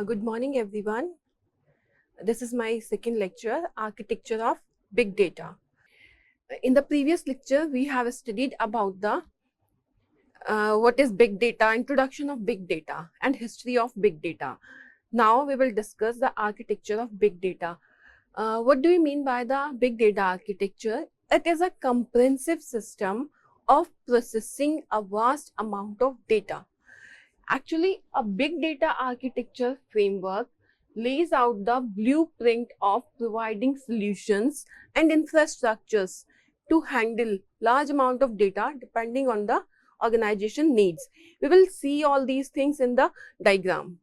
Good morning, everyone. This is my second lecture, Architecture of Big Data. In the previous lecture, we have studied about the what is big data, introduction of big data, and history of big data. Now we will discuss the architecture of big data. What do you mean by the big data architecture? It is a comprehensive system of processing a vast amount of data. Actually, a big data architecture framework lays out the blueprint of providing solutions and infrastructures to handle large amount of data depending on the organization needs. We will see all these things in the diagram,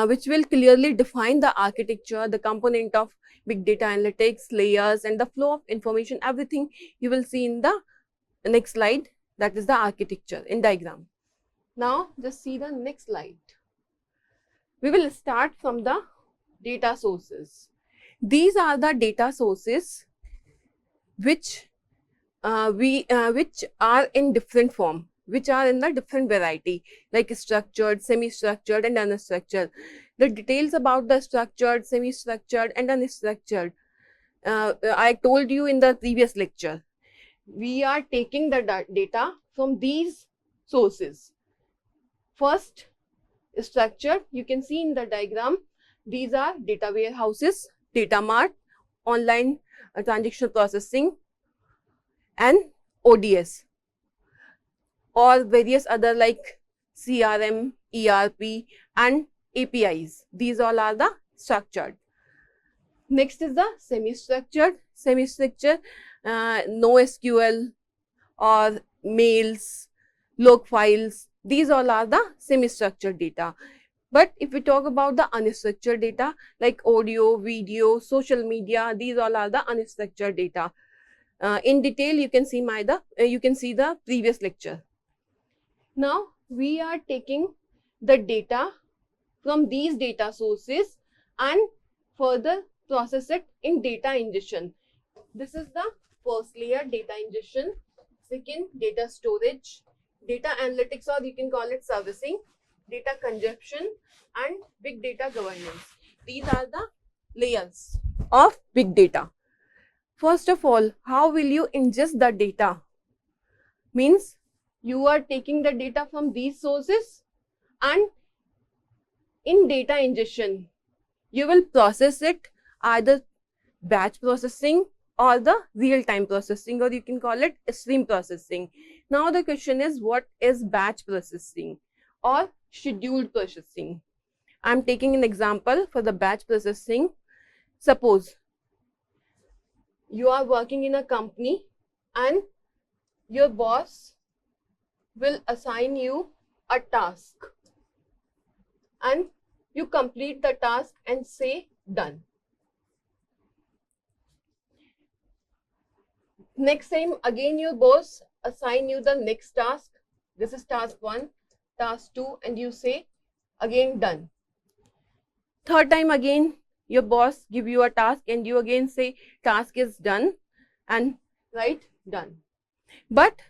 which will clearly define the architecture, the component of big data analytics, layers, and the flow of information. Everything you will see in the next slide, that is the architecture in diagram. Now, just see the next slide. We will start from the data sources. These are the data sources which which are in different form, which are in the different variety, like structured, semi-structured, and unstructured. The details about the structured, semi-structured, and unstructured, I told you in the previous lecture. We are taking the data from these sources. First, structure, you can see in the diagram, these are data warehouses, data mart, online transaction processing, and ODS, or various other like CRM, ERP, and APIs. These all are the structured. Next is the semi-structured. Semi-structured, NoSQL or mails, log files. These all are the semi-structured data. But if we talk about the unstructured data like audio, video, social media, these all are the unstructured data. In detail, you can see the previous lecture. Now we are taking the data from these data sources and further process it in data ingestion. This is the first layer, data ingestion. Second, data storage, data analytics, or you can call it servicing, data consumption, and big data governance. These are the layers of big data. First of all, how will you ingest the data? Means you are taking the data from these sources, and in data ingestion, you will process it either batch processing or the real-time processing, or you can call it stream processing. Now the question is, what is batch processing or scheduled processing? I'm taking an example for the batch processing. Suppose you are working in a company and your boss will assign you a task and you complete the task and say done. Next time again your boss assign you the next task. This is task 1, task 2, and you say again done. Third time again your boss give you a task and you again say task is done and write done. But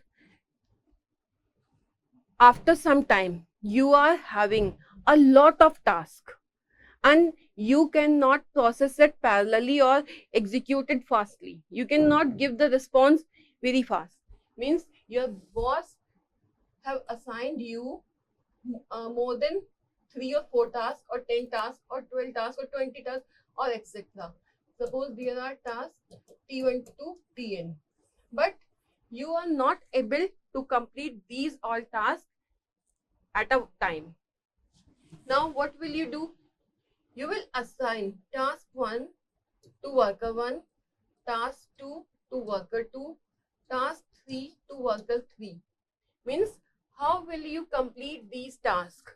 after some time you are having a lot of tasks and you cannot process it parallelly or execute it fastly. You cannot give the response very fast. Means your boss have assigned you more than 3 or 4 tasks or 10 tasks or 12 tasks or 20 tasks or etc. Suppose there are tasks T1 to Tn, but you are not able to complete these all tasks at a time. Now what will you do? You will assign task 1 to worker 1, task 2 to worker 2, task 3 to worker 3. Means how will you complete these tasks?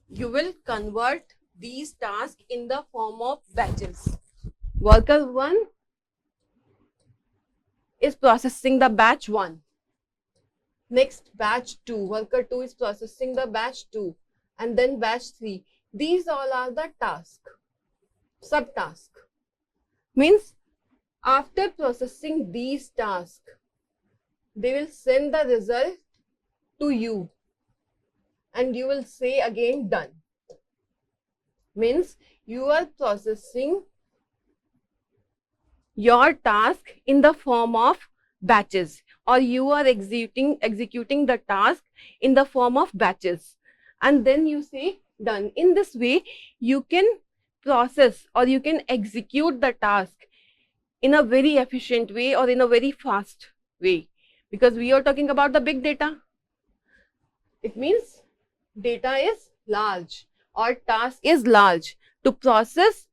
You will convert these tasks in the form of batches. Worker 1 is processing the batch 1. Next batch 2, worker 2 is processing the batch 2, and then batch 3. These all are the task, subtask. Means after processing these tasks, they will send the result to you and you will say again done. means you are processing your task in the form of batches, or you are executing the task in the form of batches, and then you say done. In this way you can process or you can execute the task in a very efficient way or in a very fast way, because we are talking about the big data. It means data is large or task is large. To process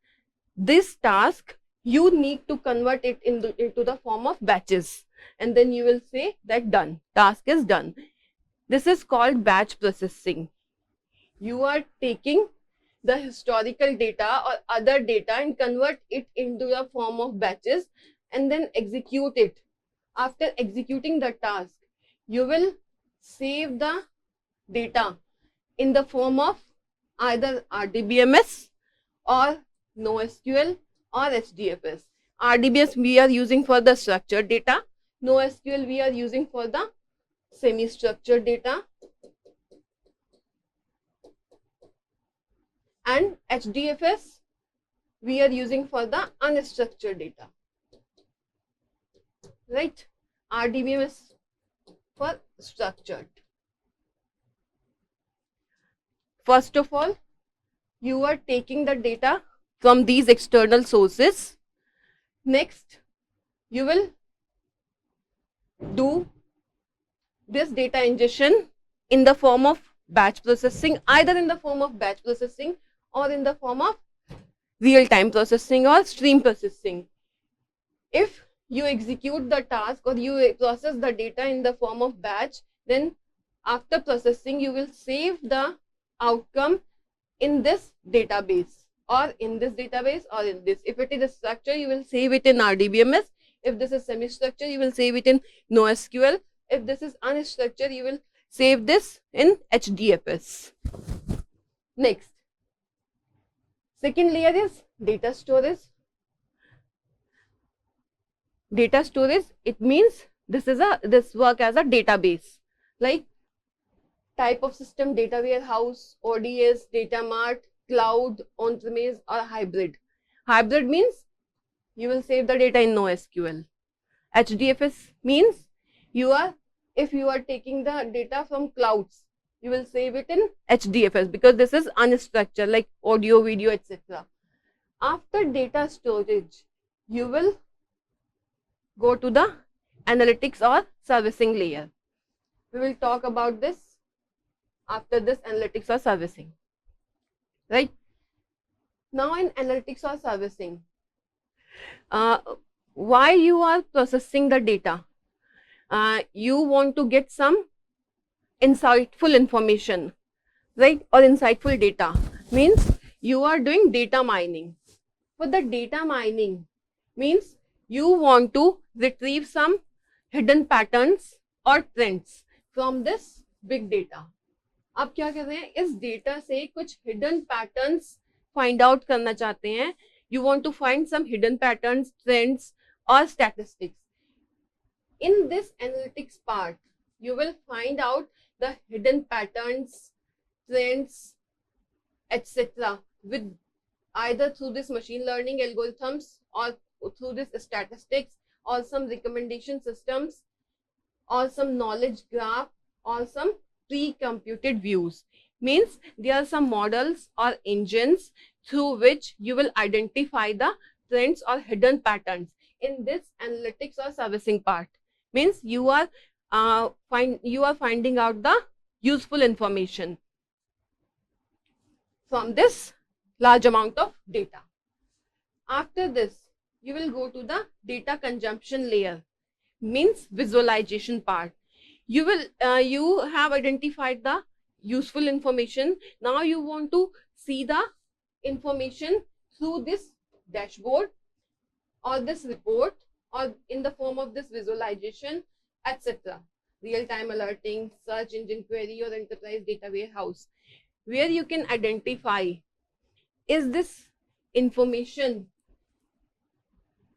this task, you need to convert it into the form of batches, and then you will say that done, task is done. This is called batch processing. You are taking the historical data or other data and convert it into the form of batches and then execute it. After executing the task, you will save the data in the form of either RDBMS or NoSQL or HDFS. RDBMS we are using for the structured data, NoSQL we are using for the semi-structured data, and HDFS we are using for the unstructured data, right? RDBMS for structured. First of all, you are taking the data from these external sources. Next, you will do this data ingestion in the form of batch processing, either in the form of batch processing or in the form of real-time processing or stream processing. If you execute the task or you process the data in the form of batch, then after processing you will save the outcome in this database or in this database or in this. If it is a structure, you will save it in RDBMS. If this is semi-structure, you will save it in NoSQL. If this is unstructured, you will save this in HDFS. Next, second layer is data storage. Data storage, it means this work as a database, like type of system, data warehouse, ODS, data mart, cloud, on-premise or hybrid. Hybrid means you will save the data in NoSQL. HDFS means if you are taking the data from clouds, you will save it in HDFS because this is unstructured like audio, video, etc. After data storage, you will go to the analytics or servicing layer. We will talk about this after this analytics or servicing, right? Now in analytics or servicing, why you are processing the data? You want to get some insightful information, right? Or insightful data means you are doing data mining. For the data mining means you want to retrieve some hidden patterns or trends from this big data. आप क्या कर रहे हैं, इस data से कुछ hidden patterns find out करना चाहते हैं. You want to find some hidden patterns, trends or statistics. In this analytics part, you will find out the hidden patterns, trends, etc. with either through this machine learning algorithms or through this statistics or some recommendation systems or some knowledge graph or some pre-computed views. Means there are some models or engines through which you will identify the trends or hidden patterns in this analytics or servicing part. Means you are finding out the useful information from this large amount of data. After this, you will go to the data consumption layer, means visualization part. You have identified the useful information. Now you want to see the information through this dashboard or this report or in the form of this visualization, etc. Real-time alerting, search engine query or enterprise data warehouse, where you can identify is this information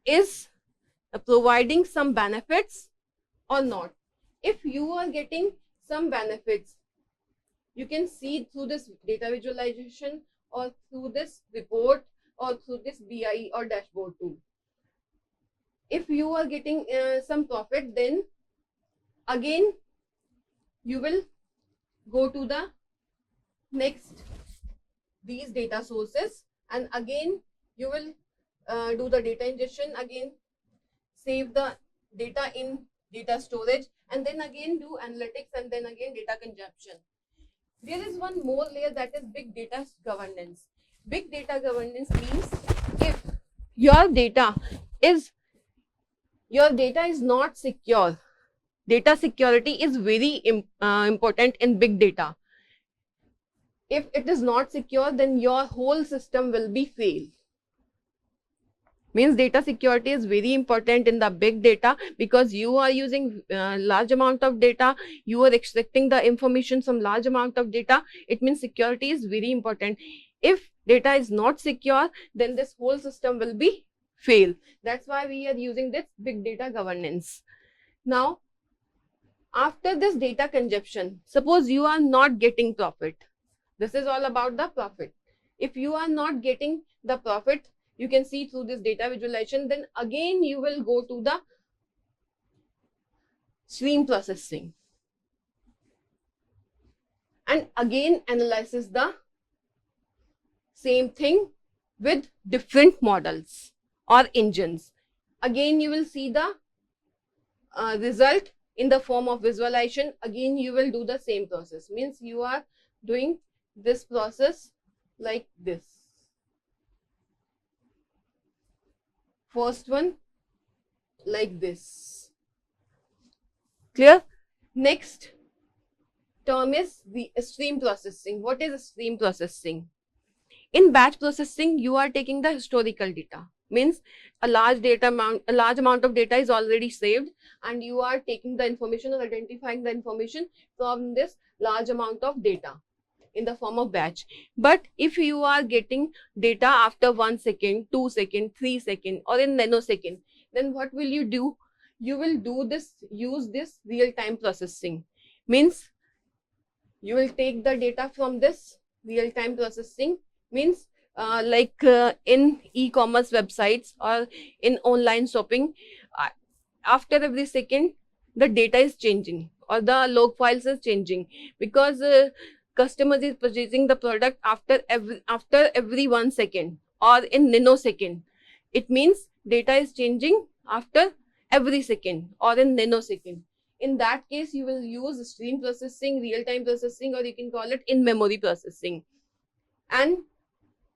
is providing some benefits or not. If you are getting some benefits, you can see through this data visualization or through this report or through this BI or dashboard tool. If you are getting some profit, then again you will go to the next these data sources, and again you will do the data ingestion, again save the data in data storage, and then again do analytics, and then again data consumption. There is one more layer, that is big data governance. Big data governance means if your data is not secure. Data security is very important in big data. If it is not secure, then your whole system will be failed. Means data security is very important in the big data, because you are using large amount of data, you are extracting the information from large amount of data. It means security is very important. If data is not secure, then this whole system will be fail. That's why we are using this big data governance. Now, after this data consumption, suppose you are not getting profit. This is all about the profit. If you are not getting the profit, you can see through this data visualization, then again you will go to the stream processing and again analyze the same thing with different models or engines. Again you will see the result in the form of visualization. Again you will do the same process, means you are doing this process like this. First one like this. Clear? Next term is the stream processing. What is stream processing? In batch processing, you are taking the historical data. Means a large amount of data is already saved, and you are taking the information or identifying the information from this large amount of data in the form of batch. But if you are getting data after 1 second, 2 seconds, 3 seconds, or in nanosecond, then what will you do? You will use this real-time processing. Means you will take the data from this real-time processing. Means in e-commerce websites or in online shopping, after every second the data is changing or the log files is changing, because customers is purchasing the product after every 1 second or in nanosecond. It means data is changing after every second or in nanosecond. In that case, you will use stream processing, real-time processing, or you can call it in-memory processing. And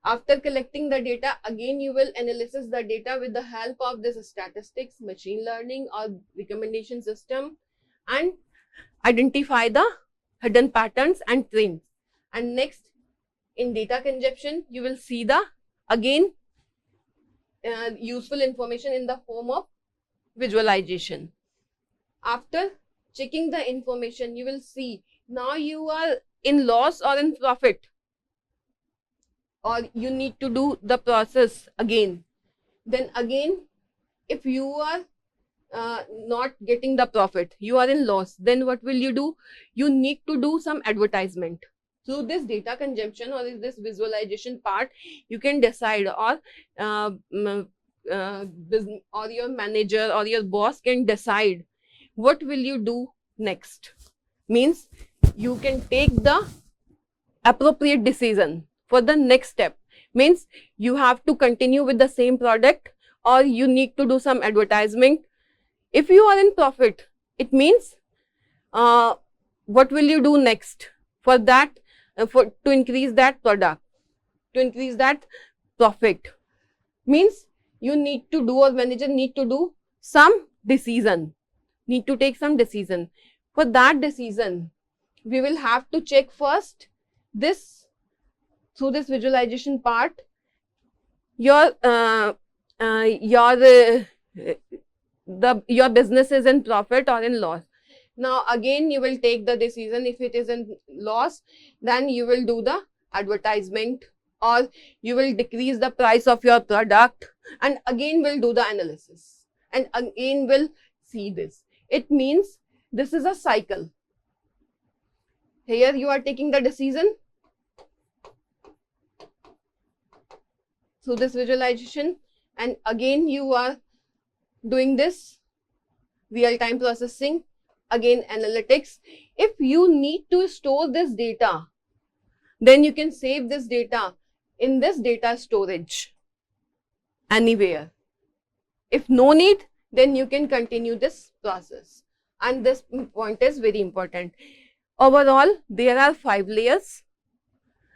after collecting the data, again you will analyze the data with the help of this statistics, machine learning, or recommendation system, and identify the hidden patterns and trends. And next, in data consumption, you will see the again useful information in the form of visualization. After checking the information, you will see now you are in loss or in profit, or you need to do the process again. Then again, if you are not getting the profit, you are in loss, then what will you do? You need to do some advertisement. Through this data consumption or this visualization part, you can decide, or or your manager or your boss can decide what will you do next. Means you can take the appropriate decision for the next step. Means you have to continue with the same product, or you need to do some advertisement. If you are in profit, it means what will you do next for that, to increase that product, to increase that profit. Means you need to do, or manager need to do some decision, need to take some decision. For that decision, we will have to check first this, through this visualization part, your business is in profit or in loss. Now again you will take the decision. If it is in loss, then you will do the advertisement, or you will decrease the price of your product, and again will do the analysis, and again will see this. It means this is a cycle. Here you are taking the decision, through this visualization, and again you are doing this real-time processing, again analytics. If you need to store this data, then you can save this data in this data storage anywhere. If no need, then you can continue this process. And this point is very important. Overall, there are 5 layers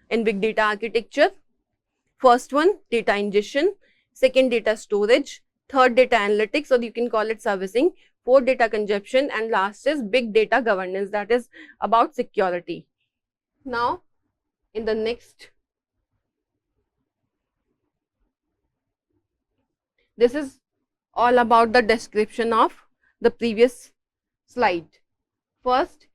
in big data architecture. First one, data ingestion. Second, data storage. Third, data analytics, or you can call it servicing. Fourth, data consumption. And last is big data governance, that is about security. Now, in the next, this is all about the description of the previous slide. First,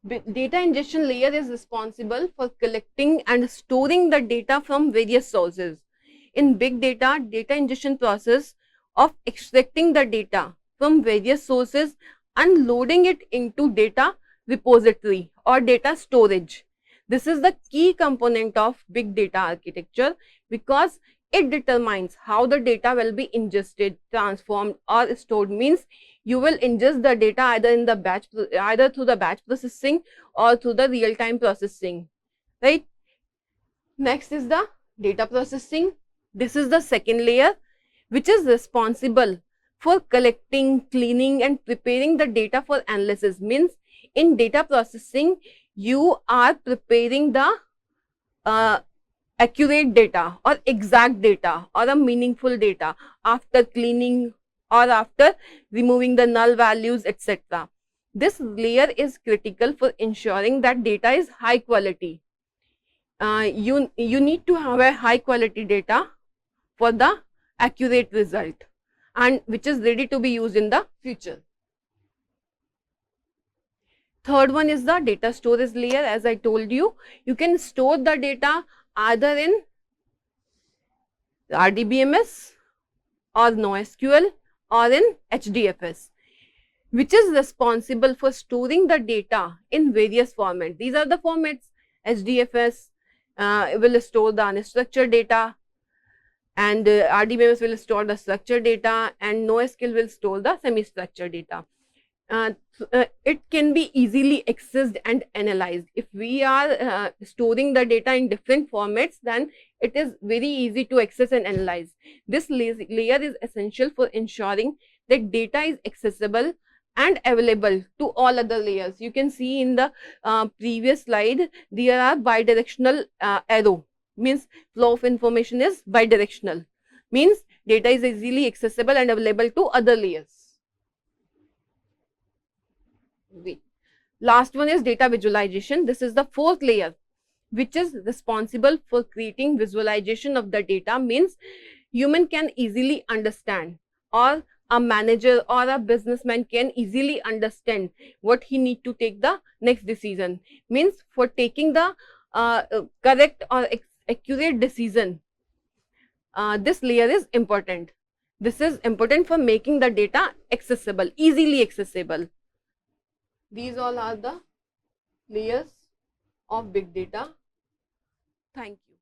data ingestion layer is responsible for collecting and storing the data from various sources. In big data, data ingestion process of extracting the data from various sources and loading it into data repository or data storage. This is the key component of big data architecture because it determines how the data will be ingested, transformed or stored. Means you will ingest the data either in the batch, either through the batch processing or through the real-time processing, right? Next is the data processing. This is the second layer which is responsible for collecting, cleaning and preparing the data for analysis. Means in data processing, you are preparing the accurate data or exact data or a meaningful data after cleaning or after removing the null values, etc. This layer is critical for ensuring that data is high quality. You need to have a high quality data for the accurate result and which is ready to be used in the future. Third one is the data storage layer. As I told you, you can store the data either in RDBMS or NoSQL or in HDFS, which is responsible for storing the data in various formats. These are the formats. HDFS will store the unstructured data, and RDBMS will store the structured data, and NoSQL will store the semi-structured data. It can be easily accessed and analyzed. If we are storing the data in different formats, then it is very easy to access and analyze. This layer is essential for ensuring that data is accessible and available to all other layers. You can see in the previous slide, there are bidirectional arrow. Means flow of information is bidirectional. Means data is easily accessible and available to other layers. Last one is data visualization. This is the fourth layer which is responsible for creating visualization of the data. Means human can easily understand, or a manager or a businessman can easily understand what he need to take the next decision. Means for taking the correct or accurate decision, this layer is important. This is important for making the data accessible, easily accessible. These all are the layers of big data. Thank you.